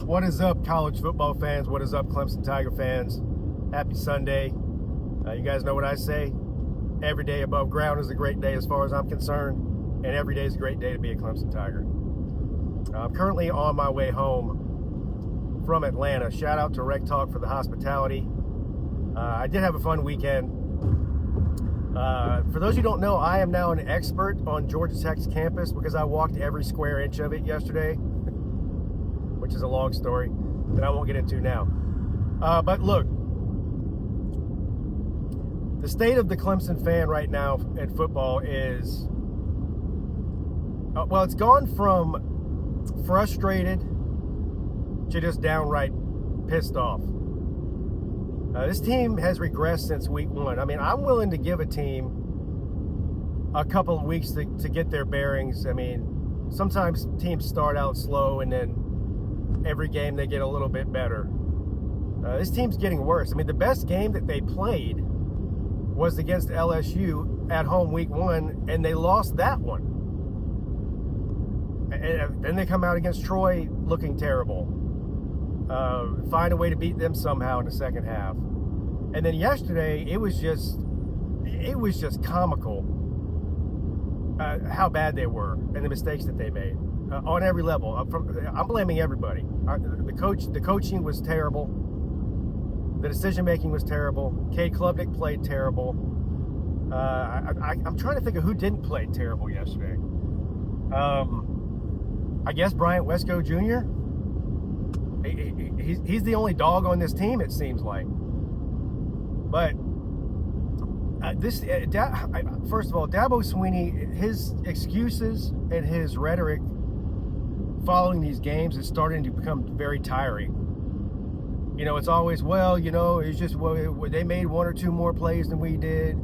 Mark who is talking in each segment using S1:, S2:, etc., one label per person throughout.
S1: What is up, college football fans? What is up, Clemson Tiger fans? Happy Sunday. You guys know what I say. Every day above ground is a great day as far as I'm concerned, and every day is a great day to be a Clemson Tiger. I'm currently on my way home from Atlanta. Shout out to Rec Talk for the hospitality. I did have a fun weekend. For those who don't know, I am now an expert on Georgia Tech's campus because I walked every square inch of it yesterday, which is a long story that I won't get into now. But look, the state of the Clemson fan right now in football is, well, it's gone from frustrated to just downright pissed off. This team has regressed since week one. I mean, I'm willing to give a team a couple of weeks to get their bearings. I mean, sometimes teams start out slow and then every game they get a little bit better. This team's getting worse. I mean, the best game that they played was against LSU at home week one, and they lost that one. And then they come out against Troy looking terrible. Find a way to beat them somehow in the second half. And then yesterday, it was just comical how bad they were and the mistakes that they made on every level. I'm blaming everybody. The coaching was terrible. The decision-making was terrible. Cade Klubnik played terrible. I'm trying to think of who didn't play terrible yesterday. I guess Bryant Wesco Jr. He's the only dog on this team, it seems like. But first of all, Dabo Swinney, his excuses and his rhetoric following these games is starting to become very tiring. You know, it's always, well, you know, it's just, well, they made one or two more plays than we did.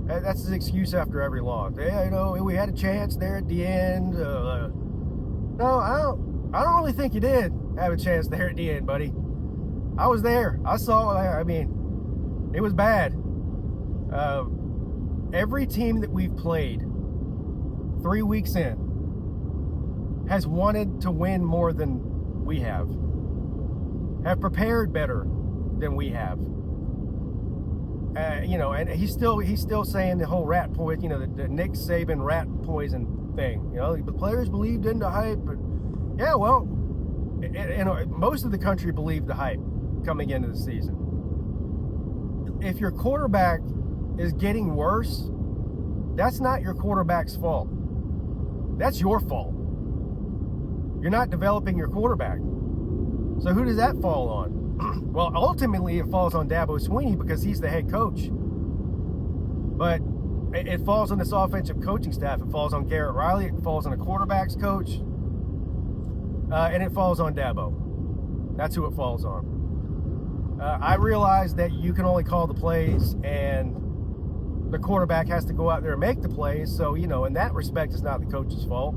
S1: That's his excuse after every loss. Yeah, you know, we had a chance there at the end. No, I don't really think you did have a chance there at the end, buddy. I was there. I saw. I mean, it was bad. Every team that we've played 3 weeks in has wanted to win more than we have prepared better than we have. You know, and he's still saying the whole rat poison, you know, the Nick Saban rat poison thing. You know, the players believed in the hype. But yeah, well, most of the country believed the hype coming into the season. If your quarterback is getting worse, that's not your quarterback's fault. That's your fault. You're not developing your quarterback. So who does that fall on? Well, ultimately it falls on Dabo Swinney because he's the head coach. But it falls on this offensive coaching staff. It falls on Garrett Riley. It falls on the quarterback's coach. And it falls on Dabo. That's who it falls on. I realize that you can only call the plays and the quarterback has to go out there and make the plays. So, you know, in that respect, it's not the coach's fault.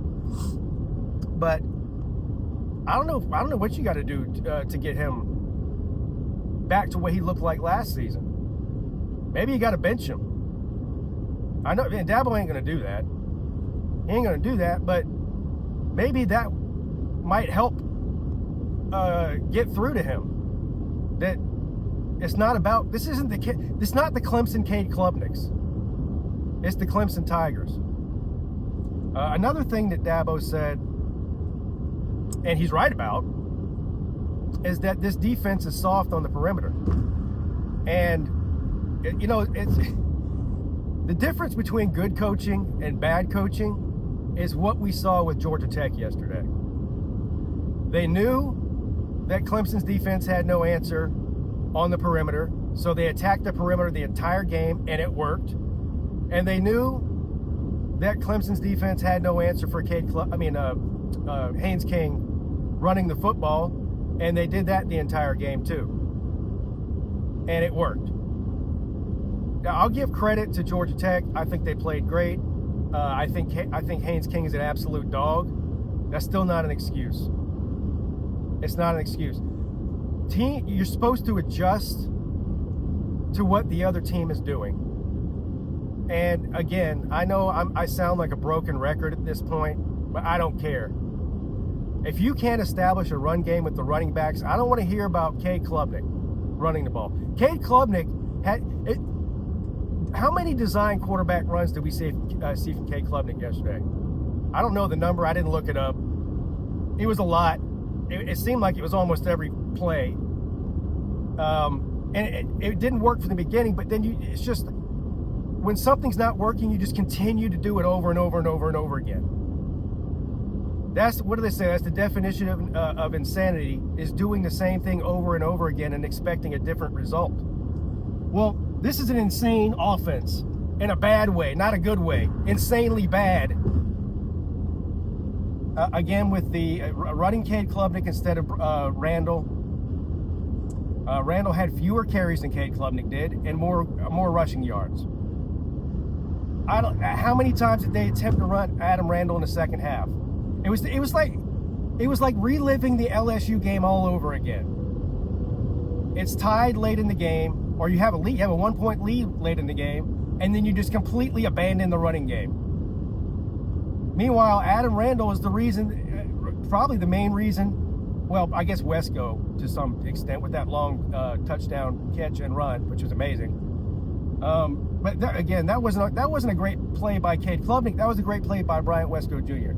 S1: But I don't know what you got to do to get him back to what he looked like last season. Maybe you got to bench him. I know, and Dabo ain't going to do that. He ain't going to do that, but maybe that might help get through to him. That it's not about, it's not the Clemson Cade Klubniks. It's the Clemson Tigers. Another thing that Dabo said, and he's right about, is that this defense is soft on the perimeter. And, you know, it's the difference between good coaching and bad coaching is what we saw with Georgia Tech yesterday. They knew that Clemson's defense had no answer on the perimeter, so they attacked the perimeter the entire game, and it worked. And they knew that Clemson's defense had no answer for Haynes King running the football, and they did that the entire game too. And it worked. Now, I'll give credit to Georgia Tech. I think they played great. I think Haynes King is an absolute dog. That's still not an excuse. It's not an excuse. You're supposed to adjust to what the other team is doing. And again, I know I sound like a broken record at this point, but I don't care. If you can't establish a run game with the running backs, I don't want to hear about Cade Klubnik running the ball. Cade Klubnik had it. How many design quarterback runs did we see from Cade Klubnik yesterday? I don't know the number. I didn't look it up. It was a lot. It seemed like it was almost every play. And it didn't work from the beginning, but then it's just, when something's not working, you just continue to do it over and over and over and over again. That's, what do they say? That's the definition of insanity, is doing the same thing over and over again and expecting a different result. Well, this is an insane offense in a bad way, not a good way, insanely bad. Again, with the running Cade Klubnik instead of Randall. Randall had fewer carries than Cade Klubnik did and more rushing yards. How many times did they attempt to run Adam Randall in the second half? It was like reliving the LSU game all over again. It's tied late in the game, or you have a lead, you have a 1-point lead late in the game, and then you just completely abandon the running game. Meanwhile, Adam Randall is the reason, probably the main reason. Well, I guess Wesco to some extent with that long touchdown catch and run, which was amazing. But that wasn't a great play by Cade Klubnik. That was a great play by Bryant Wesco Jr.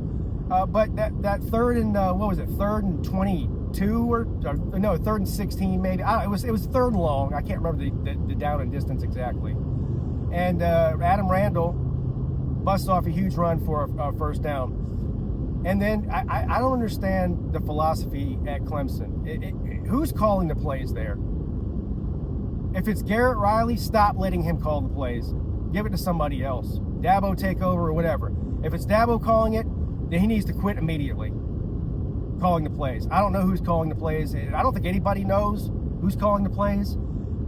S1: But that third and what was it? 3rd and 22 or no, 3rd and 16 maybe. It was 3rd and long. I can't remember the down and distance exactly. And Adam Randall busts off a huge run for a first down. And then I don't understand the philosophy at Clemson. Who's calling the plays there? If it's Garrett Riley, stop letting him call the plays. Give it to somebody else. Dabo take over or whatever. If it's Dabo calling it, then he needs to quit immediately calling the plays. I don't know who's calling the plays. I don't think anybody knows who's calling the plays.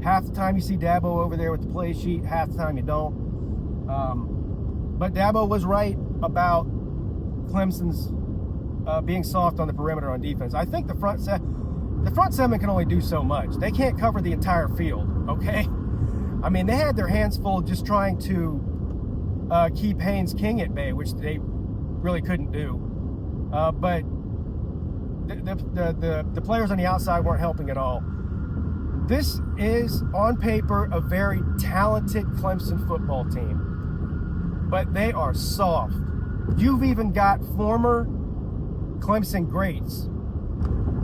S1: Half the time you see Dabo over there with the play sheet, half the time you don't. But Dabo was right about Clemson's being soft on the perimeter on defense. I think the front seven can only do so much. They can't cover the entire field, okay? I mean, they had their hands full just trying to keep Haynes King at bay, which they really couldn't do. But the players on the outside weren't helping at all. This is, on paper, a very talented Clemson football team. But they are soft. You've even got former Clemson greats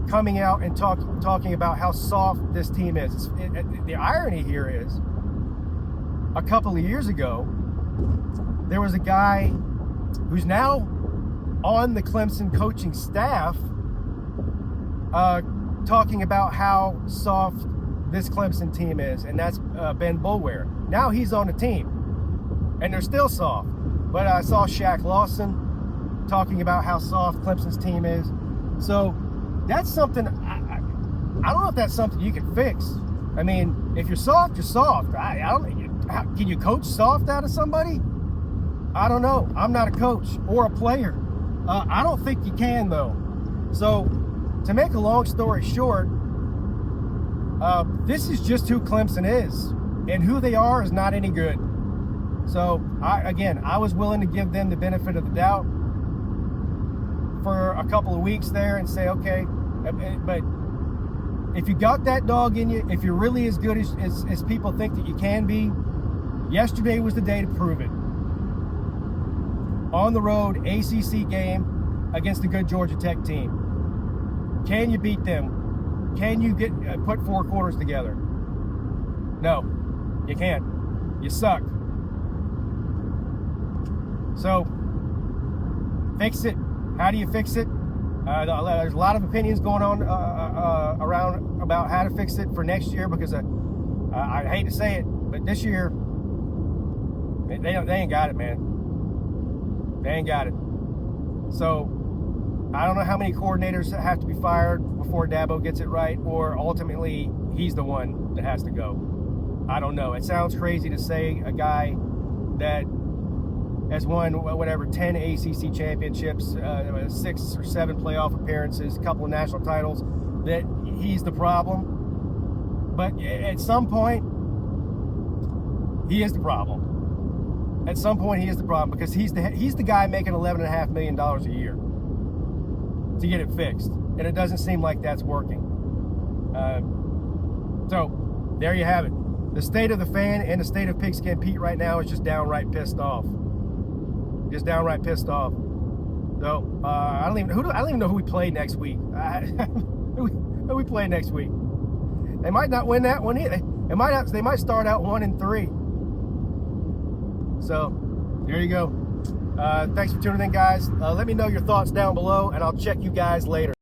S1: coming out and talking about how soft this team is. The irony here is, a couple of years ago, there was a guy who's now on the Clemson coaching staff talking about how soft this Clemson team is, and that's Ben Boulware. Now he's on the team, and they're still soft. But I saw Shaq Lawson talking about how soft Clemson's team is. So that's something, I don't know if that's something you can fix. I mean, if you're soft, you're soft. Can you coach soft out of somebody? I don't know. I'm not a coach or a player. I don't think you can, though. So to make a long story short, this is just who Clemson is. And who they are is not any good. So, I was willing to give them the benefit of the doubt for a couple of weeks there and say, okay, but if you got that dog in you, if you're really as good as people think that you can be, yesterday was the day to prove it. On the road, ACC game against a good Georgia Tech team. Can you beat them? Can you put 4 quarters together? No, you can't. You suck. So, fix it. How do you fix it? There's a lot of opinions going on around about how to fix it for next year, because I hate to say it, but this year, they ain't got it, man. They ain't got it. So, I don't know how many coordinators have to be fired before Dabo gets it right, or ultimately, he's the one that has to go. I don't know. It sounds crazy to say a guy that has won, 10 ACC championships, 6 or 7 playoff appearances, a couple of national titles, that he's the problem. But at some point, he is the problem. At some point, he is the problem, because he's the guy making $11.5 million a year. to get it fixed, and it doesn't seem like that's working. So there you have it. The state of the fan and the state of Pigskin Pete right now is just downright pissed off. Just downright pissed off. So I don't even know who we play next week. Who we play next week? They might not win that one either. They might start out 1-3. So there you go. Thanks for tuning in, guys. Let me know your thoughts down below, and I'll check you guys later.